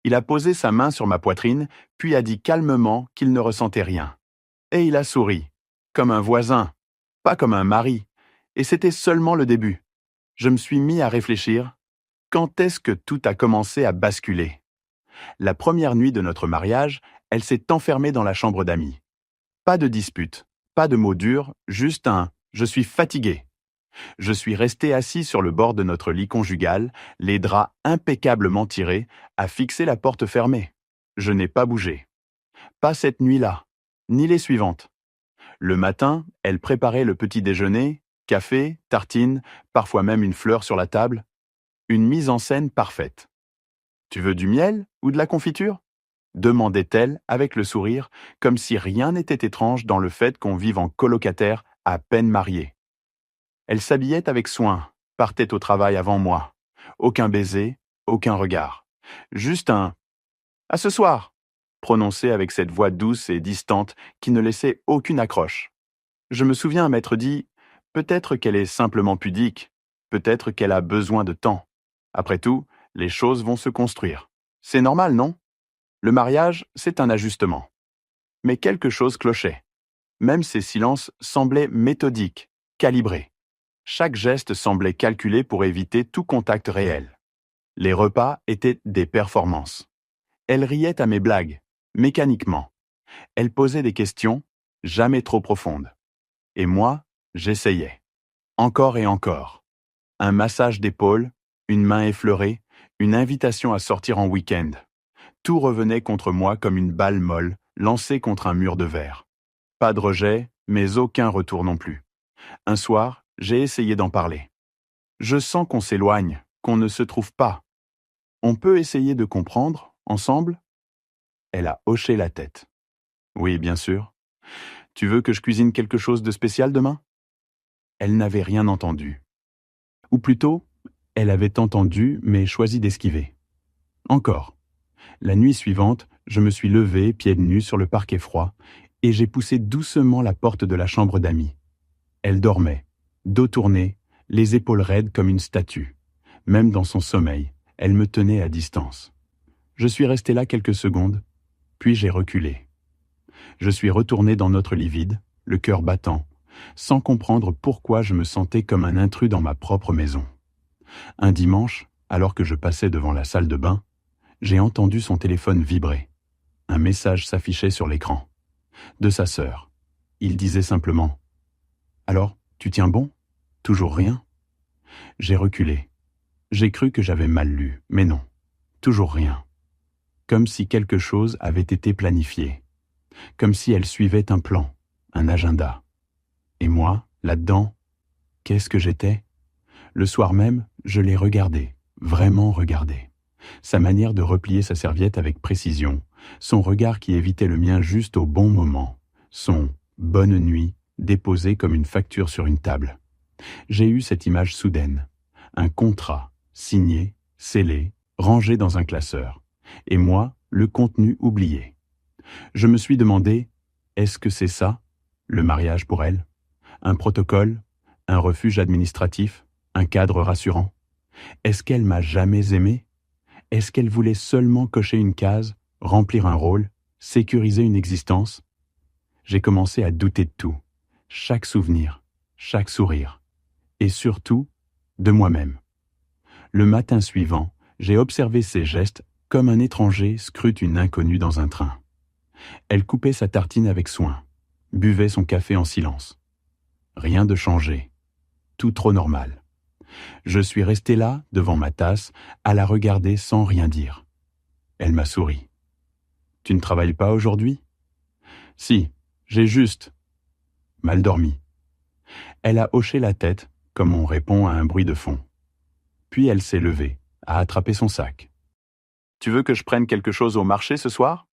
Il a posé sa main sur ma poitrine, puis a dit calmement qu'il ne ressentait rien. Et il a souri, comme un voisin, pas comme un mari. Et c'était seulement le début. Je me suis mis à réfléchir. Quand est-ce que tout a commencé à basculer? La première nuit de notre mariage, elle s'est enfermée dans la chambre d'amis. Pas de dispute, pas de mots durs, juste un « je suis fatigué ». Je suis resté assis sur le bord de notre lit conjugal, les draps impeccablement tirés, à fixer la porte fermée. Je n'ai pas bougé. Pas cette nuit-là, ni les suivantes. Le matin, elle préparait le petit déjeuner, café, tartines, parfois même une fleur sur la table. Une mise en scène parfaite. « Tu veux du miel ou de la confiture ?» demandait-elle avec le sourire, comme si rien n'était étrange dans le fait qu'on vive en colocataire à peine mariés. Elle s'habillait avec soin, partait au travail avant moi. Aucun baiser, aucun regard. Juste un « à ce soir !» prononcé avec cette voix douce et distante qui ne laissait aucune accroche. Je me souviens m'être dit « peut-être qu'elle est simplement pudique, peut-être qu'elle a besoin de temps. Après tout, les choses vont se construire. C'est normal, non ? Le mariage, c'est un ajustement. » Mais quelque chose clochait. Même ces silences semblaient méthodiques, calibrés. Chaque geste semblait calculé pour éviter tout contact réel. Les repas étaient des performances. Elle riait à mes blagues, mécaniquement. Elle posait des questions, jamais trop profondes. Et moi, j'essayais. Encore et encore. Un massage d'épaule, une main effleurée, une invitation à sortir en week-end. Tout revenait contre moi comme une balle molle lancée contre un mur de verre. Pas de rejet, mais aucun retour non plus. Un soir, j'ai essayé d'en parler. Je sens qu'on s'éloigne, qu'on ne se trouve pas. On peut essayer de comprendre, ensemble ? Elle a hoché la tête. Oui, bien sûr. Tu veux que je cuisine quelque chose de spécial demain ? Elle n'avait rien entendu. Ou plutôt, elle avait entendu, mais choisi d'esquiver. Encore. La nuit suivante, je me suis levé, pieds nus, sur le parquet froid, et j'ai poussé doucement la porte de la chambre d'amis. Elle dormait, dos tourné, les épaules raides comme une statue. Même dans son sommeil, elle me tenait à distance. Je suis resté là quelques secondes, puis j'ai reculé. Je suis retourné dans notre lit vide, le cœur battant, sans comprendre pourquoi je me sentais comme un intrus dans ma propre maison. Un dimanche, alors que je passais devant la salle de bain, j'ai entendu son téléphone vibrer. Un message s'affichait sur l'écran. De sa sœur. Il disait simplement « Alors, tu tiens bon ? Toujours rien ?» J'ai reculé. J'ai cru que j'avais mal lu, mais non. Toujours rien. Comme si quelque chose avait été planifié. Comme si elle suivait un plan, un agenda. Et moi, là-dedans, qu'est-ce que j'étais ? Le soir même, je l'ai regardé, vraiment regardé. Sa manière de replier sa serviette avec précision, son regard qui évitait le mien juste au bon moment, son « bonne nuit » déposé comme une facture sur une table. J'ai eu cette image soudaine, un contrat, signé, scellé, rangé dans un classeur, et moi, le contenu oublié. Je me suis demandé, est-ce que c'est ça, le mariage pour elle ? Un protocole, un refuge administratif, un cadre rassurant ? Est-ce qu'elle m'a jamais aimé ? Est-ce qu'elle voulait seulement cocher une case, remplir un rôle, sécuriser une existence ? J'ai commencé à douter de tout, chaque souvenir, chaque sourire, et surtout, de moi-même. Le matin suivant, j'ai observé ses gestes comme un étranger scrute une inconnue dans un train. Elle coupait sa tartine avec soin, buvait son café en silence. Rien de changé, tout trop normal. Je suis resté là, devant ma tasse, à la regarder sans rien dire. Elle m'a souri. « Tu ne travailles pas aujourd'hui ? » ?»« Si, j'ai juste mal dormi. » Elle a hoché la tête, comme on répond à un bruit de fond. Puis elle s'est levée, a attrapé son sac. « Tu veux que je prenne quelque chose au marché ce soir ? » ?»«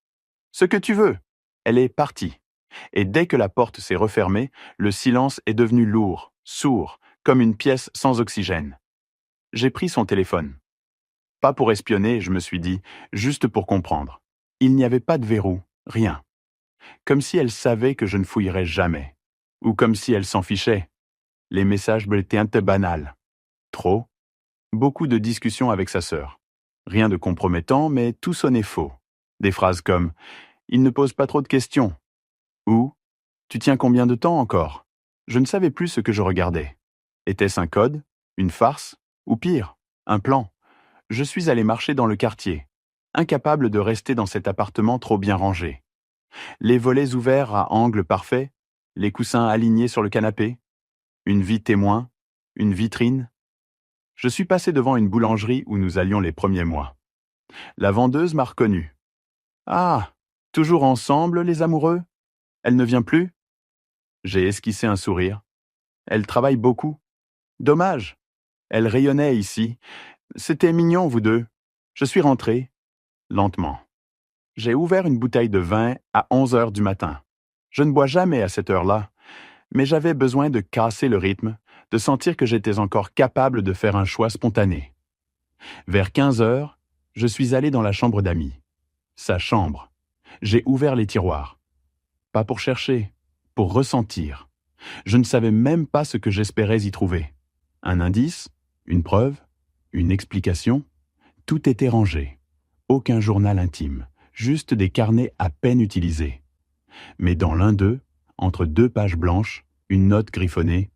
Ce que tu veux. » Elle est partie. Et dès que la porte s'est refermée, le silence est devenu lourd, sourd, comme une pièce sans oxygène. J'ai pris son téléphone. Pas pour espionner, je me suis dit, juste pour comprendre. Il n'y avait pas de verrou, rien. Comme si elle savait que je ne fouillerais jamais. Ou comme si elle s'en fichait. Les messages étaient un peu banals. Trop. Beaucoup de discussions avec sa sœur. Rien de compromettant, mais tout sonnait faux. Des phrases comme « Il ne pose pas trop de questions » ou « Tu tiens combien de temps encore ?» Je ne savais plus ce que je regardais. Était-ce un code, une farce, ou pire, un plan? Je suis allé marcher dans le quartier, incapable de rester dans cet appartement trop bien rangé. Les volets ouverts à angle parfait, les coussins alignés sur le canapé, une vie témoin, une vitrine. Je suis passé devant une boulangerie où nous allions les premiers mois. La vendeuse m'a reconnu. Ah, toujours ensemble, les amoureux? Elle ne vient plus? J'ai esquissé un sourire. Elle travaille beaucoup. Dommage. Elle rayonnait ici. C'était mignon, vous deux. Je suis rentré, lentement. J'ai ouvert une bouteille de vin à 11 heures du matin. Je ne bois jamais à cette heure-là, mais j'avais besoin de casser le rythme, de sentir que j'étais encore capable de faire un choix spontané. Vers 15 heures, je suis allé dans la chambre d'Amy. Sa chambre. J'ai ouvert les tiroirs. Pas pour chercher, pour ressentir. Je ne savais même pas ce que j'espérais y trouver. Un indice, une preuve, une explication. Tout était rangé. Aucun journal intime, juste des carnets à peine utilisés. Mais dans l'un d'eux, entre deux pages blanches, une note griffonnée.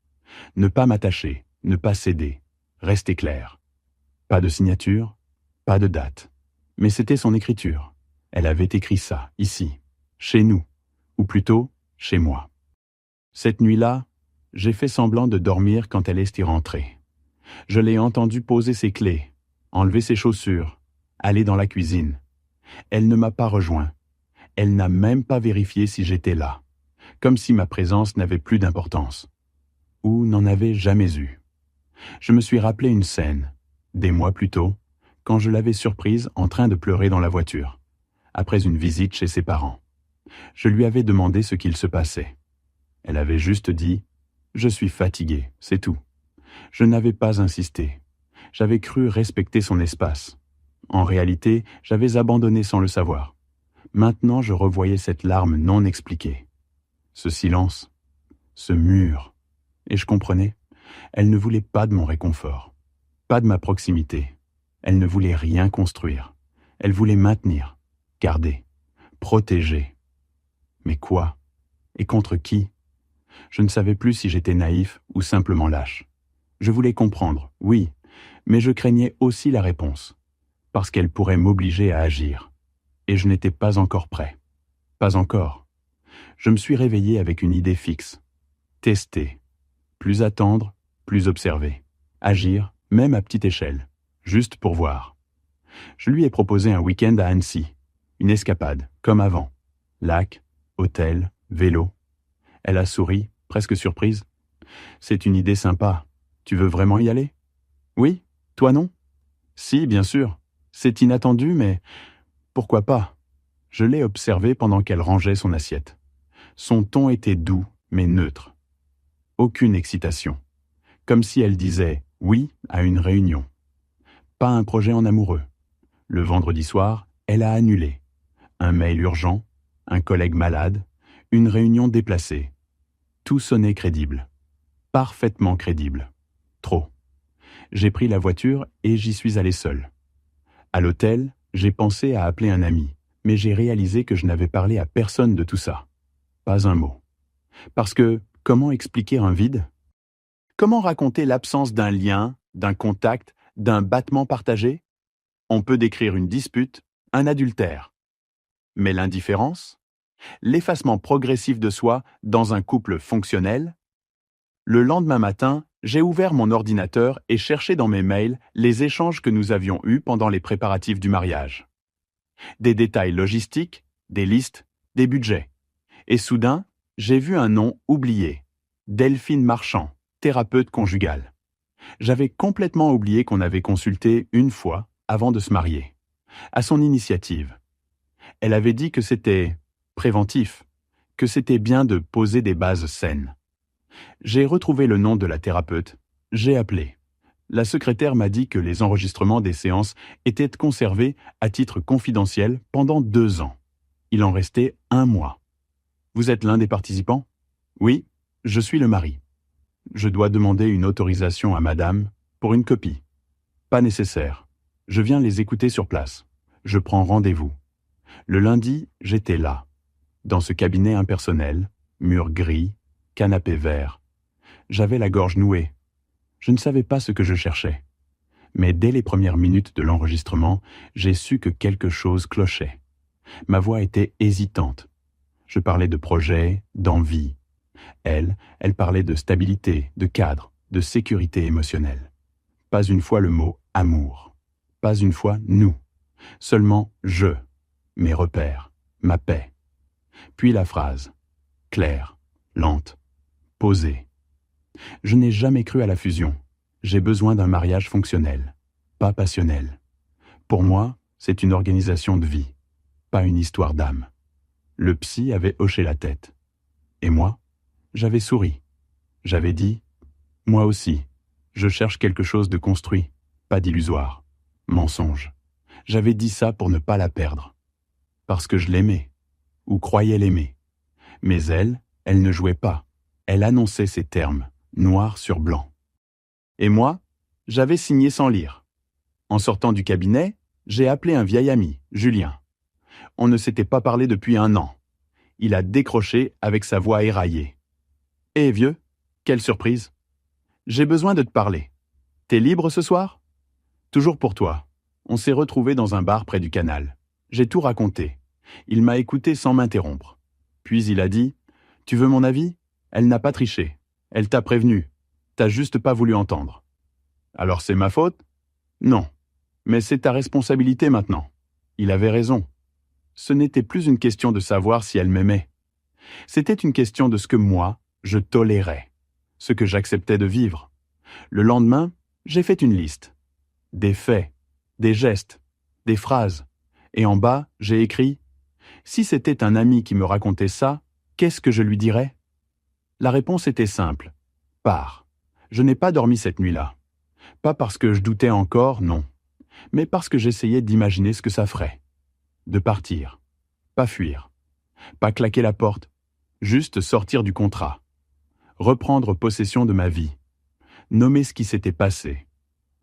Ne pas m'attacher, ne pas céder, rester clair. Pas de signature, pas de date. Mais c'était son écriture. Elle avait écrit ça, ici, chez nous, ou plutôt, chez moi. Cette nuit-là, j'ai fait semblant de dormir quand elle est y rentrée. Je l'ai entendue poser ses clés, enlever ses chaussures, aller dans la cuisine. Elle ne m'a pas rejoint. Elle n'a même pas vérifié si j'étais là, comme si ma présence n'avait plus d'importance, ou n'en avait jamais eu. Je me suis rappelé une scène, des mois plus tôt, quand je l'avais surprise en train de pleurer dans la voiture, après une visite chez ses parents. Je lui avais demandé ce qu'il se passait. Elle avait juste dit « Je suis fatiguée, c'est tout ». Je n'avais pas insisté. J'avais cru respecter son espace. En réalité, j'avais abandonné sans le savoir. Maintenant, je revoyais cette larme non expliquée. Ce silence, ce mur. Et je comprenais. Elle ne voulait pas de mon réconfort, pas de ma proximité. Elle ne voulait rien construire. Elle voulait maintenir, garder, protéger. Mais quoi? Et contre qui? Je ne savais plus si j'étais naïf ou simplement lâche. Je voulais comprendre, oui, mais je craignais aussi la réponse, parce qu'elle pourrait m'obliger à agir. Et je n'étais pas encore prêt. Pas encore. Je me suis réveillé avec une idée fixe. Tester. Plus attendre, plus observer. Agir, même à petite échelle. Juste pour voir. Je lui ai proposé un week-end à Annecy. Une escapade, comme avant. Lac, hôtel, vélo. Elle a souri, presque surprise. C'est une idée sympa. Tu veux vraiment y aller? Oui, toi non? Si, bien sûr. C'est inattendu, mais pourquoi pas? Je l'ai observée pendant qu'elle rangeait son assiette. Son ton était doux, mais neutre. Aucune excitation. Comme si elle disait oui à une réunion. Pas un projet en amoureux. Le vendredi soir, elle a annulé. Un mail urgent, un collègue malade, une réunion déplacée. Tout sonnait crédible. Parfaitement crédible. Trop. J'ai pris la voiture et j'y suis allé seul. À l'hôtel, j'ai pensé à appeler un ami, mais j'ai réalisé que je n'avais parlé à personne de tout ça. Pas un mot. Parce que, comment expliquer un vide? Comment raconter l'absence d'un lien, d'un contact, d'un battement partagé? On peut décrire une dispute, un adultère. Mais l'indifférence? L'effacement progressif de soi dans un couple fonctionnel? Le lendemain matin, j'ai ouvert mon ordinateur et cherché dans mes mails les échanges que nous avions eus pendant les préparatifs du mariage. Des détails logistiques, des listes, des budgets. Et soudain, j'ai vu un nom oublié. Delphine Marchand, thérapeute conjugale. J'avais complètement oublié qu'on avait consulté une fois avant de se marier. À son initiative. Elle avait dit que c'était préventif, que c'était bien de poser des bases saines. J'ai retrouvé le nom de la thérapeute. J'ai appelé. La secrétaire m'a dit que les enregistrements des séances étaient conservés à titre confidentiel pendant 2 ans. Il en restait 1 mois. Vous êtes l'un des participants? Oui, je suis le mari. Je dois demander une autorisation à madame pour une copie. Pas nécessaire. Je viens les écouter sur place. Je prends rendez-vous. Le lundi, j'étais là, dans ce cabinet impersonnel, mur gris, canapé vert. J'avais la gorge nouée. Je ne savais pas ce que je cherchais. Mais dès les premières minutes de l'enregistrement, j'ai su que quelque chose clochait. Ma voix était hésitante. Je parlais de projet, d'envie. Elle parlait de stabilité, de cadre, de sécurité émotionnelle. Pas une fois le mot « amour ». Pas une fois « nous ». Seulement « je », mes repères, ma paix. Puis la phrase, claire, lente, posée. Je n'ai jamais cru à la fusion. J'ai besoin d'un mariage fonctionnel, pas passionnel. Pour moi, c'est une organisation de vie, pas une histoire d'âme. Le psy avait hoché la tête. Et moi, j'avais souri. J'avais dit, moi aussi, je cherche quelque chose de construit, pas d'illusoire. Mensonge. J'avais dit ça pour ne pas la perdre. Parce que je l'aimais, ou croyais l'aimer. Mais elle ne jouait pas. Elle annonçait ses termes, noir sur blanc. Et moi, j'avais signé sans lire. En sortant du cabinet, j'ai appelé un vieil ami, Julien. On ne s'était pas parlé depuis 1 an. Il a décroché avec sa voix éraillée. « Eh vieux, quelle surprise. J'ai besoin de te parler. T'es libre ce soir ? Toujours pour toi. On s'est retrouvés dans un bar près du canal. J'ai tout raconté. Il m'a écouté sans m'interrompre. Puis il a dit « Tu veux mon avis ? Elle n'a pas triché. Elle t'a prévenu. T'as juste pas voulu entendre. » Alors c'est ma faute ? Non. Mais c'est ta responsabilité maintenant. Il avait raison. Ce n'était plus une question de savoir si elle m'aimait. C'était une question de ce que moi, je tolérais, ce que j'acceptais de vivre. Le lendemain, j'ai fait une liste. Des faits, des gestes, des phrases. Et en bas, j'ai écrit « Si c'était un ami qui me racontait ça, qu'est-ce que je lui dirais ?» La réponse était simple. « Pars. » Je n'ai pas dormi cette nuit-là. Pas parce que je doutais encore, non, mais parce que j'essayais d'imaginer ce que ça ferait. De partir. Pas fuir. Pas claquer la porte. Juste sortir du contrat. Reprendre possession de ma vie. Nommer ce qui s'était passé.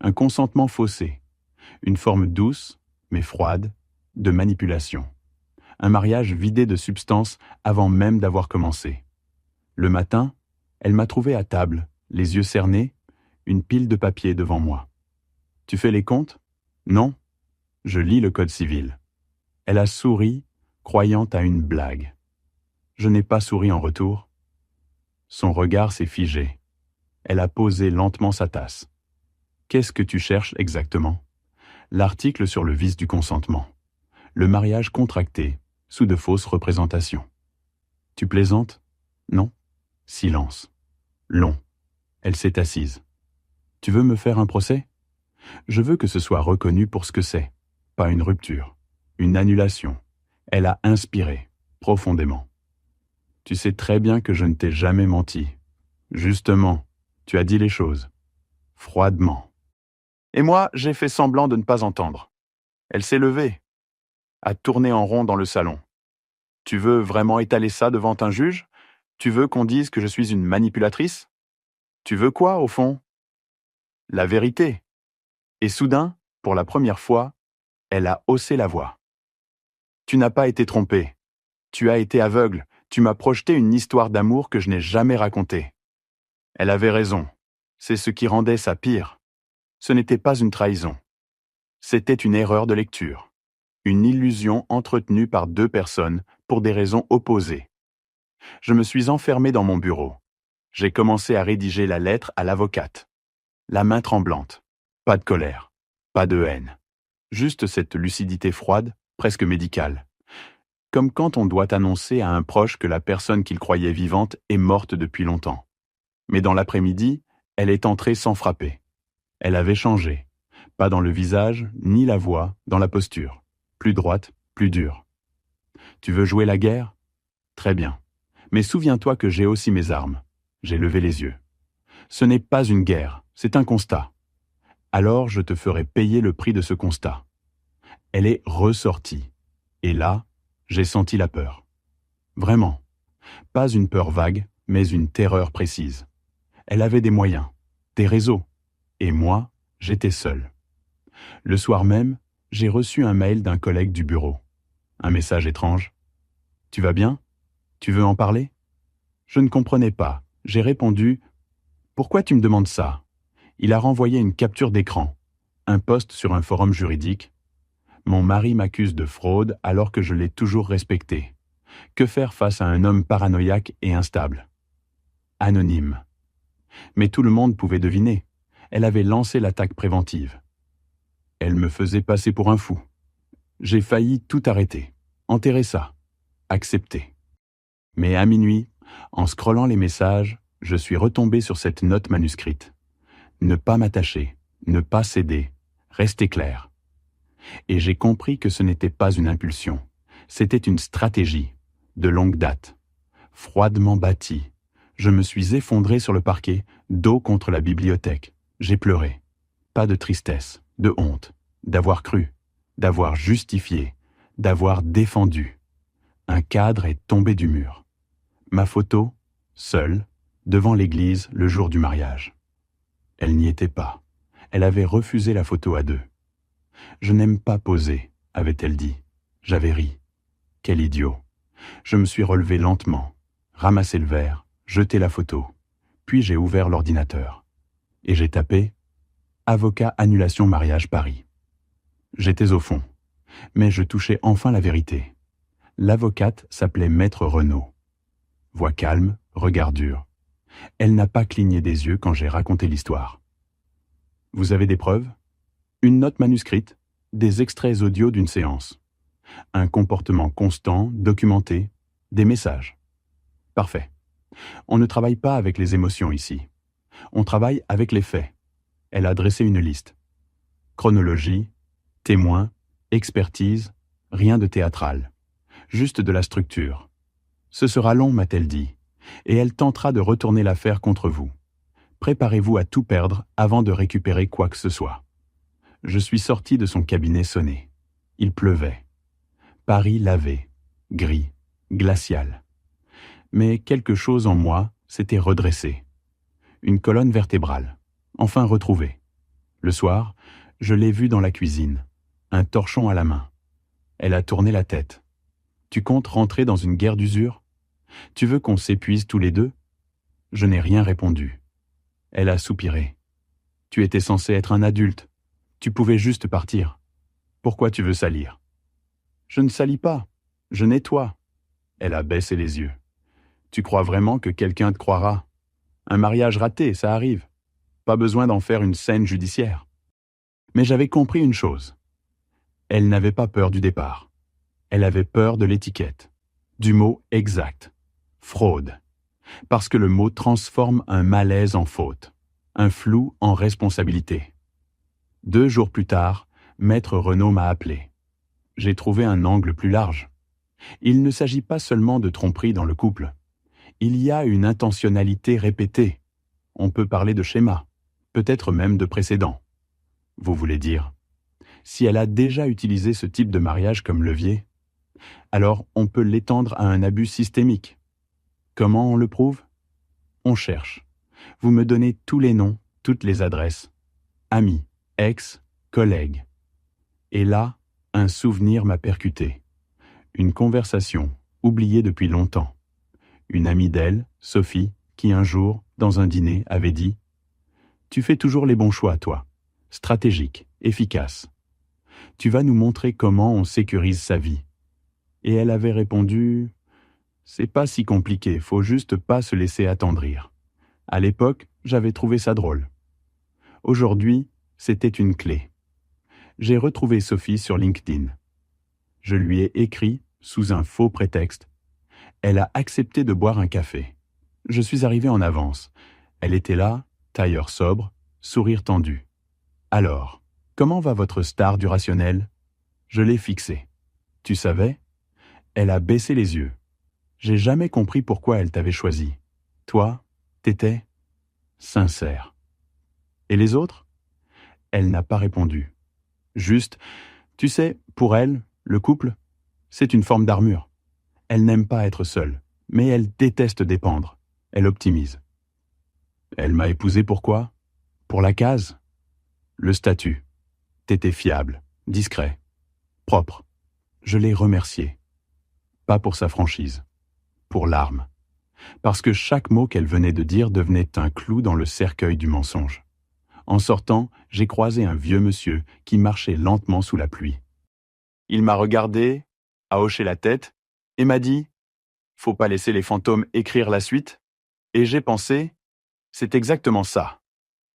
Un consentement faussé. Une forme douce, mais froide, de manipulation. Un mariage vidé de substance avant même d'avoir commencé. Le matin, elle m'a trouvé à table, les yeux cernés, une pile de papier devant moi. « Tu fais les comptes ? Non ? Je lis le code civil. » Elle a souri, croyant à une blague. Je n'ai pas souri en retour. Son regard s'est figé. Elle a posé lentement sa tasse. « Qu'est-ce que tu cherches exactement ? » L'article sur le vice du consentement. Le mariage contracté, sous de fausses représentations. « Tu plaisantes ? Non ? » Silence. Long. Elle s'est assise. « Tu veux me faire un procès ? Je veux que ce soit reconnu pour ce que c'est, pas une rupture, une annulation. » Elle a inspiré, profondément. « Tu sais très bien que je ne t'ai jamais menti. Justement, tu as dit les choses. Froidement. » Et moi, j'ai fait semblant de ne pas entendre. Elle s'est levée, a tourné en rond dans le salon. « Tu veux vraiment étaler ça devant un juge ? Tu veux qu'on dise que je suis une manipulatrice ? Tu veux quoi, au fond ? » La vérité. Et soudain, pour la première fois, elle a haussé la voix. « Tu n'as pas été trompé. Tu as été aveugle. Tu m'as projeté une histoire d'amour que je n'ai jamais racontée. » Elle avait raison. C'est ce qui rendait ça pire. Ce n'était pas une trahison. C'était une erreur de lecture. Une illusion entretenue par 2 personnes pour des raisons opposées. Je me suis enfermé dans mon bureau. J'ai commencé à rédiger la lettre à l'avocate. La main tremblante. Pas de colère. Pas de haine. Juste cette lucidité froide, presque médicale. Comme quand on doit annoncer à un proche que la personne qu'il croyait vivante est morte depuis longtemps. Mais dans l'après-midi, elle est entrée sans frapper. Elle avait changé. Pas dans le visage, ni la voix, dans la posture. Plus droite, plus dure. « Tu veux jouer la guerre ? Très bien. Mais souviens-toi que j'ai aussi mes armes. » J'ai levé les yeux. « Ce n'est pas une guerre, c'est un constat. Alors je te ferai payer le prix de ce constat. » Elle est ressortie. Et là, j'ai senti la peur. Vraiment. Pas une peur vague, mais une terreur précise. Elle avait des moyens, des réseaux. Et moi, j'étais seul. Le soir même, j'ai reçu un mail d'un collègue du bureau. Un message étrange. « Tu vas bien? Tu veux en parler ?» Je ne comprenais pas. J'ai répondu « Pourquoi tu me demandes ça ?» Il a renvoyé une capture d'écran, un post sur un forum juridique. Mon mari m'accuse de fraude alors que je l'ai toujours respecté. Que faire face à un homme paranoïaque et instable? Anonyme. Mais tout le monde pouvait deviner. Elle avait lancé l'attaque préventive. Elle me faisait passer pour un fou. J'ai failli tout arrêter, enterrer ça, accepter. Mais à minuit, en scrollant les messages, je suis retombé sur cette note manuscrite. Ne pas m'attacher, ne pas céder, rester clair. Et j'ai compris que ce n'était pas une impulsion, c'était une stratégie, de longue date. Froidement bâtie, je me suis effondré sur le parquet, dos contre la bibliothèque. J'ai pleuré. Pas de tristesse, de honte, d'avoir cru, d'avoir justifié, d'avoir défendu. Un cadre est tombé du mur. Ma photo, seule, devant l'église le jour du mariage. Elle n'y était pas. Elle avait refusé la photo à deux. Je n'aime pas poser, avait-elle dit. J'avais ri. Quel idiot. Je me suis relevé lentement, ramassé le verre, jeté la photo. Puis j'ai ouvert l'ordinateur. Et j'ai tapé « Avocat annulation mariage Paris ». J'étais au fond, mais je touchais enfin la vérité. L'avocate s'appelait Maître Renaud. Voix calme, regard dur. Elle n'a pas cligné des yeux quand j'ai raconté l'histoire. « Vous avez des preuves ? Une note manuscrite, des extraits audio d'une séance. Un comportement constant, documenté, des messages. Parfait. On ne travaille pas avec les émotions ici. On travaille avec les faits. » Elle a dressé une liste. Chronologie, témoins, expertise, rien de théâtral. Juste de la structure. Ce sera long, m'a-t-elle dit, et elle tentera de retourner l'affaire contre vous. Préparez-vous à tout perdre avant de récupérer quoi que ce soit. Je suis sorti de son cabinet sonné. Il pleuvait. Paris lavé, gris, glacial. Mais quelque chose en moi s'était redressé. Une colonne vertébrale, enfin retrouvée. Le soir, je l'ai vue dans la cuisine, un torchon à la main. Elle a tourné la tête. « Tu comptes rentrer dans une guerre d'usure ? Tu veux qu'on s'épuise tous les deux ?» Je n'ai rien répondu. Elle a soupiré. « Tu étais censé être un adulte. Tu pouvais juste partir. Pourquoi tu veux salir ?»« Je ne salis pas. Je nettoie. » Elle a baissé les yeux. « Tu crois vraiment que quelqu'un te croira ? Un mariage raté, ça arrive. Pas besoin d'en faire une scène judiciaire. » Mais j'avais compris une chose. Elle n'avait pas peur du départ. Elle avait peur de l'étiquette, du mot exact, fraude. Parce que le mot transforme un malaise en faute, un flou en responsabilité. 2 jours plus tard, Maître Renaud m'a appelé. J'ai trouvé un angle plus large. Il ne s'agit pas seulement de tromperie dans le couple. Il y a une intentionnalité répétée. On peut parler de schéma, peut-être même de précédent. Vous voulez dire, si elle a déjà utilisé ce type de mariage comme levier, alors on peut l'étendre à un abus systémique. Comment on le prouve ? On cherche. Vous me donnez tous les noms, toutes les adresses. Amis, ex, collègues. Et là, un souvenir m'a percuté. Une conversation, oubliée depuis longtemps. Une amie d'elle, Sophie, qui un jour, dans un dîner, avait dit « Tu fais toujours les bons choix, toi. Stratégique, efficace. Tu vas nous montrer comment on sécurise sa vie. » Et elle avait répondu « C'est pas si compliqué, faut juste pas se laisser attendrir. » À l'époque, j'avais trouvé ça drôle. Aujourd'hui, c'était une clé. J'ai retrouvé Sophie sur LinkedIn. Je lui ai écrit, sous un faux prétexte. Elle a accepté de boire un café. Je suis arrivé en avance. Elle était là, tailleur sobre, sourire tendu. « Alors, comment va votre star du rationnel ?» Je l'ai fixée. « Tu savais ?» Elle a baissé les yeux. « J'ai jamais compris pourquoi elle t'avait choisi. Toi, t'étais sincère. » Et les autres ? Elle n'a pas répondu. Juste, tu sais, pour elle, le couple, c'est une forme d'armure. Elle n'aime pas être seule, mais elle déteste dépendre. Elle optimise. Elle m'a épousé pourquoi ? Pour la case ? Le statut. T'étais fiable, discret, propre. Je l'ai remercié. Pas pour sa franchise, pour l'arme. Parce que chaque mot qu'elle venait de dire devenait un clou dans le cercueil du mensonge. En sortant, j'ai croisé un vieux monsieur qui marchait lentement sous la pluie. Il m'a regardé, a hoché la tête et m'a dit « Faut pas laisser les fantômes écrire la suite ». Et j'ai pensé « C'est exactement ça.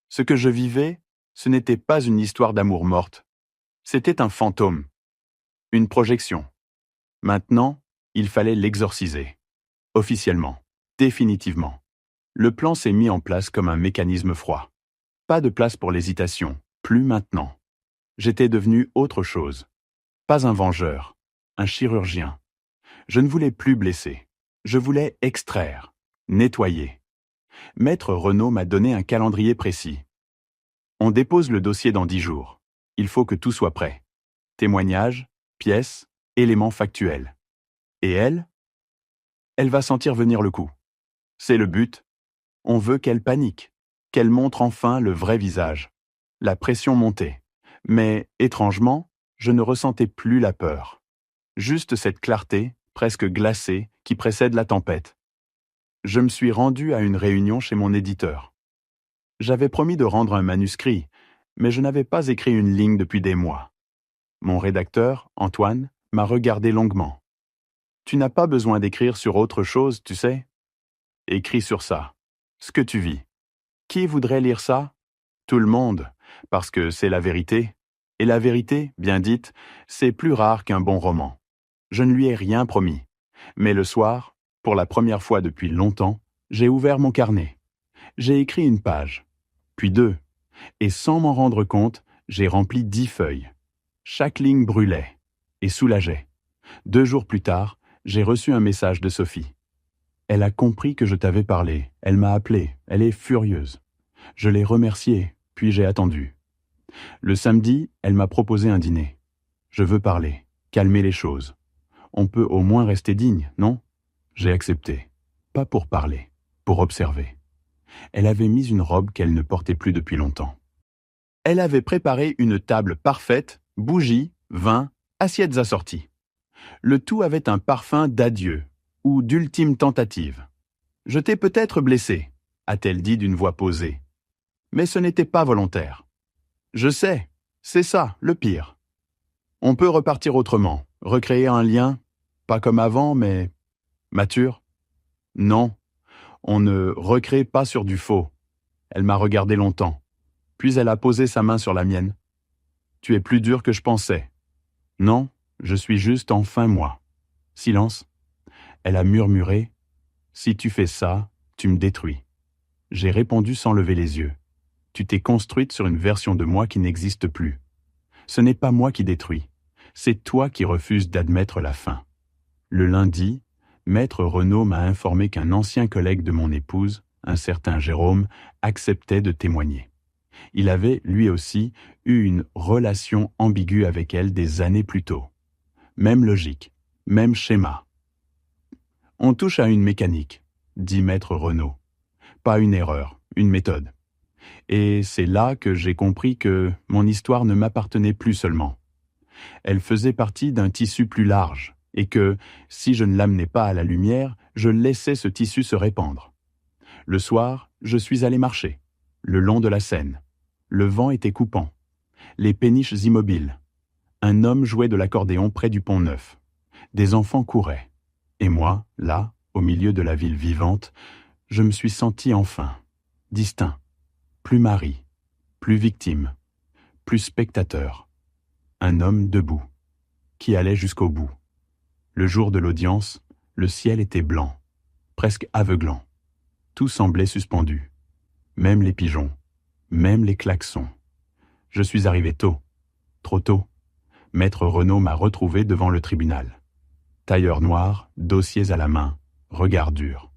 Ce que je vivais, ce n'était pas une histoire d'amour morte. C'était un fantôme, une projection. Maintenant, il fallait l'exorciser. Officiellement, définitivement. Le plan s'est mis en place comme un mécanisme froid. Pas de place pour l'hésitation, plus maintenant. J'étais devenu autre chose. Pas un vengeur, un chirurgien. Je ne voulais plus blesser. Je voulais extraire, nettoyer. Maître Renaud m'a donné un calendrier précis. On dépose le dossier dans 10 jours. Il faut que tout soit prêt. Témoignages, pièces, éléments factuels. Et elle va sentir venir le coup. C'est le but. On veut qu'elle panique, qu'elle montre enfin le vrai visage. La pression montait. Mais, étrangement, je ne ressentais plus la peur. Juste cette clarté, presque glacée, qui précède la tempête. Je me suis rendu à une réunion chez mon éditeur. J'avais promis de rendre un manuscrit, mais je n'avais pas écrit une ligne depuis des mois. Mon rédacteur, Antoine, m'a regardé longuement. « Tu n'as pas besoin d'écrire sur autre chose, tu sais. Écris sur ça, ce que tu vis. Qui voudrait lire ça? Tout le monde, parce que c'est la vérité. Et la vérité, bien dite, c'est plus rare qu'un bon roman. Je ne lui ai rien promis. Mais le soir, pour la première fois depuis longtemps, j'ai ouvert mon carnet. J'ai écrit 1 page, puis 2, et sans m'en rendre compte, j'ai rempli 10 feuilles. Chaque ligne brûlait et soulageait. 2 jours plus tard, j'ai reçu un message de Sophie. Elle a compris que je t'avais parlé. Elle m'a appelé. Elle est furieuse. Je l'ai remerciée, puis j'ai attendu. Le samedi, elle m'a proposé un dîner. Je veux parler, calmer les choses. On peut au moins rester digne, non? J'ai accepté. Pas pour parler, pour observer. Elle avait mis une robe qu'elle ne portait plus depuis longtemps. Elle avait préparé une table parfaite, bougies, vin, assiettes assorties. Le tout avait un parfum d'adieu ou d'ultime tentative. « Je t'ai peut-être blessé », a-t-elle dit d'une voix posée. Mais ce n'était pas volontaire. Je sais, c'est ça, le pire. On peut repartir autrement, recréer un lien, pas comme avant, mais mature. Non, on ne recrée pas sur du faux. Elle m'a regardé longtemps, puis elle a posé sa main sur la mienne. Tu es plus dur que je pensais. Non, je suis juste enfin moi. Silence. Elle a murmuré. Si tu fais ça, tu me détruis. J'ai répondu sans lever les yeux. Tu t'es construite sur une version de moi qui n'existe plus. Ce n'est pas moi qui détruis. C'est toi qui refuses d'admettre la fin. Le lundi, Maître Renaud m'a informé qu'un ancien collègue de mon épouse, un certain Jérôme, acceptait de témoigner. Il avait, lui aussi, eu une relation ambiguë avec elle des années plus tôt. Même logique, même schéma. On touche à une mécanique, dit Maître Renaud. Pas une erreur, une méthode. Et c'est là que j'ai compris que mon histoire ne m'appartenait plus seulement. Elle faisait partie d'un tissu plus large, et que, si je ne l'amenais pas à la lumière, je laissais ce tissu se répandre. Le soir, je suis allé marcher, le long de la Seine. Le vent était coupant, les péniches immobiles. Un homme jouait de l'accordéon près du pont Neuf. Des enfants couraient. Et moi, là, au milieu de la ville vivante, je me suis senti enfin, distinct, plus mari, plus victime, plus spectateur. Un homme debout, qui allait jusqu'au bout. Le jour de l'audience, le ciel était blanc, presque aveuglant. Tout semblait suspendu. Même les pigeons, même les klaxons. Je suis arrivé tôt, trop tôt. Maître Renaud m'a retrouvé devant le tribunal. Tailleur noir, dossiers à la main, regard dur.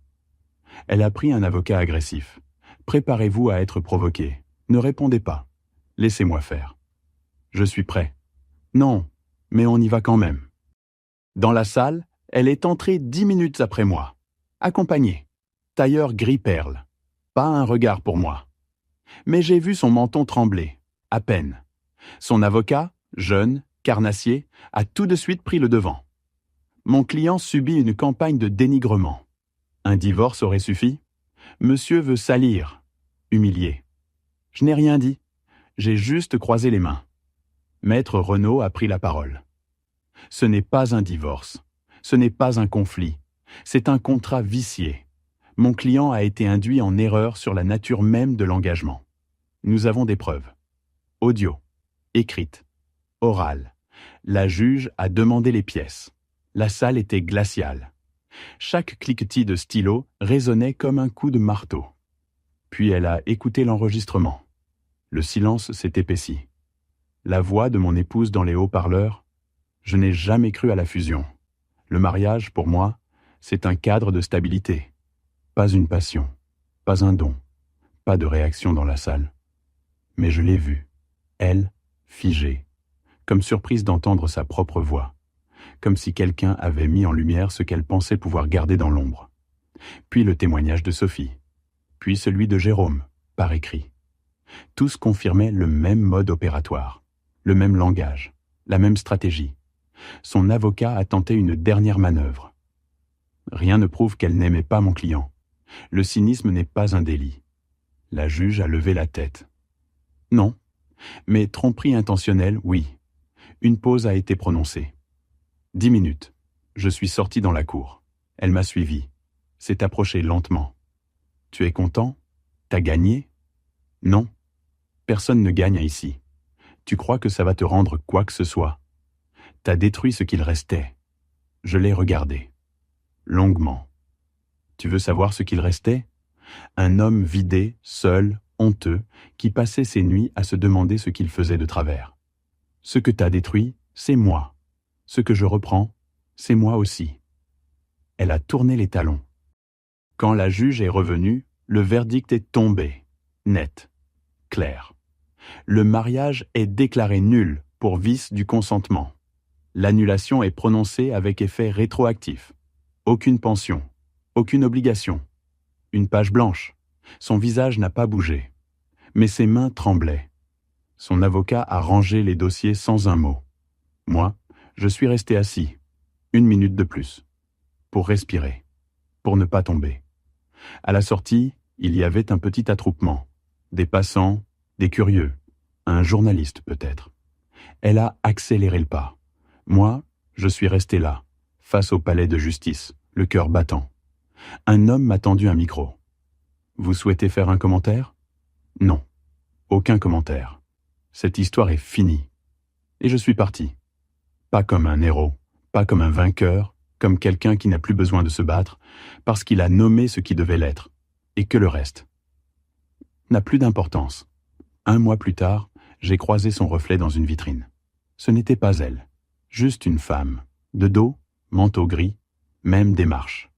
Elle a pris un avocat agressif. Préparez-vous à être provoqué. Ne répondez pas. Laissez-moi faire. Je suis prêt. Non, mais on y va quand même. Dans la salle, elle est entrée 10 minutes après moi. Accompagnée. Tailleur gris-perle. Pas un regard pour moi. Mais j'ai vu son menton trembler, à peine. Son avocat, jeune, carnassier, a tout de suite pris le devant. Mon client subit une campagne de dénigrement. Un divorce aurait suffi? Monsieur veut salir, humilier. Je n'ai rien dit. J'ai juste croisé les mains. Maître Renaud a pris la parole. Ce n'est pas un divorce. Ce n'est pas un conflit. C'est un contrat vicié. Mon client a été induit en erreur sur la nature même de l'engagement. Nous avons des preuves. Audio, écrite, orale. La juge a demandé les pièces. La salle était glaciale. Chaque cliquetis de stylo résonnait comme un coup de marteau. Puis elle a écouté l'enregistrement. Le silence s'est épaissi. La voix de mon épouse dans les haut-parleurs. Je n'ai jamais cru à la fusion. Le mariage, pour moi, c'est un cadre de stabilité. Pas une passion, pas un don, pas de réaction dans la salle. Mais je l'ai vue, elle, figée, comme surprise d'entendre sa propre voix, comme si quelqu'un avait mis en lumière ce qu'elle pensait pouvoir garder dans l'ombre. Puis le témoignage de Sophie, puis celui de Jérôme, par écrit. Tous confirmaient le même mode opératoire, le même langage, la même stratégie. Son avocat a tenté une dernière manœuvre. Rien ne prouve qu'elle n'aimait pas mon client. Le cynisme n'est pas un délit. La juge a levé la tête. Non, mais tromperie intentionnelle, oui. Une pause a été prononcée. 10 minutes. Je suis sorti dans la cour. Elle m'a suivi. S'est approchée lentement. Tu es content? T'as gagné? Non. Personne ne gagne ici. Tu crois que ça va te rendre quoi que ce soit? T'as détruit ce qu'il restait. Je l'ai regardé. Longuement. Tu veux savoir ce qu'il restait? Un homme vidé, seul, honteux, qui passait ses nuits à se demander ce qu'il faisait de travers. Ce que t'as détruit, c'est moi. Ce que je reprends, c'est moi aussi. Elle a tourné les talons. Quand la juge est revenue, le verdict est tombé, net, clair. Le mariage est déclaré nul pour vice du consentement. L'annulation est prononcée avec effet rétroactif. Aucune pension, aucune obligation. Une page blanche. Son visage n'a pas bougé. Mais ses mains tremblaient. Son avocat a rangé les dossiers sans un mot. Moi, je suis resté assis, 1 minute de plus, pour respirer, pour ne pas tomber. À la sortie, il y avait un petit attroupement. Des passants, des curieux, un journaliste peut-être. Elle a accéléré le pas. Moi, je suis resté là, face au palais de justice, le cœur battant. Un homme m'a tendu un micro. Vous souhaitez faire un commentaire? Non, aucun commentaire. Cette histoire est finie. Et je suis parti. Pas comme un héros, pas comme un vainqueur, comme quelqu'un qui n'a plus besoin de se battre, parce qu'il a nommé ce qui devait l'être, et que le reste n'a plus d'importance. 1 mois plus tard, j'ai croisé son reflet dans une vitrine. Ce n'était pas elle, juste une femme, de dos, manteau gris, même démarche.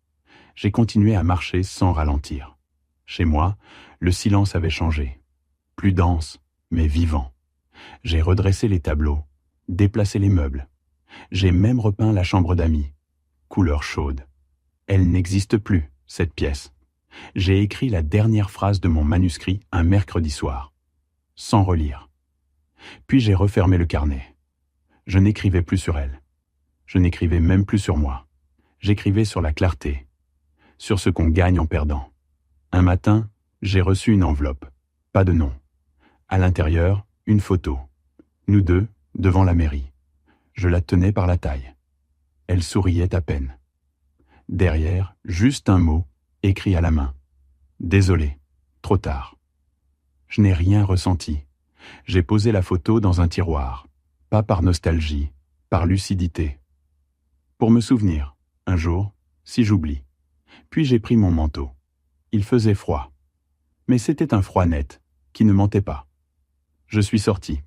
J'ai continué à marcher sans ralentir. Chez moi, le silence avait changé. Plus dense, mais vivant. J'ai redressé les tableaux, déplacé les meubles. J'ai même repeint la chambre d'amis. Couleur chaude. Elle n'existe plus, cette pièce. J'ai écrit la dernière phrase de mon manuscrit un mercredi soir, sans relire. Puis j'ai refermé le carnet. Je n'écrivais plus sur elle. Je n'écrivais même plus sur moi. J'écrivais sur la clarté, sur ce qu'on gagne en perdant. Un matin, j'ai reçu une enveloppe, pas de nom. À l'intérieur, une photo. Nous deux, devant la mairie. Je la tenais par la taille. Elle souriait à peine. Derrière, juste un mot, écrit à la main. Désolé, trop tard. Je n'ai rien ressenti. J'ai posé la photo dans un tiroir, pas par nostalgie, par lucidité. Pour me souvenir, un jour, si j'oublie. Puis j'ai pris mon manteau. Il faisait froid. Mais c'était un froid net, qui ne mentait pas. Je suis sorti.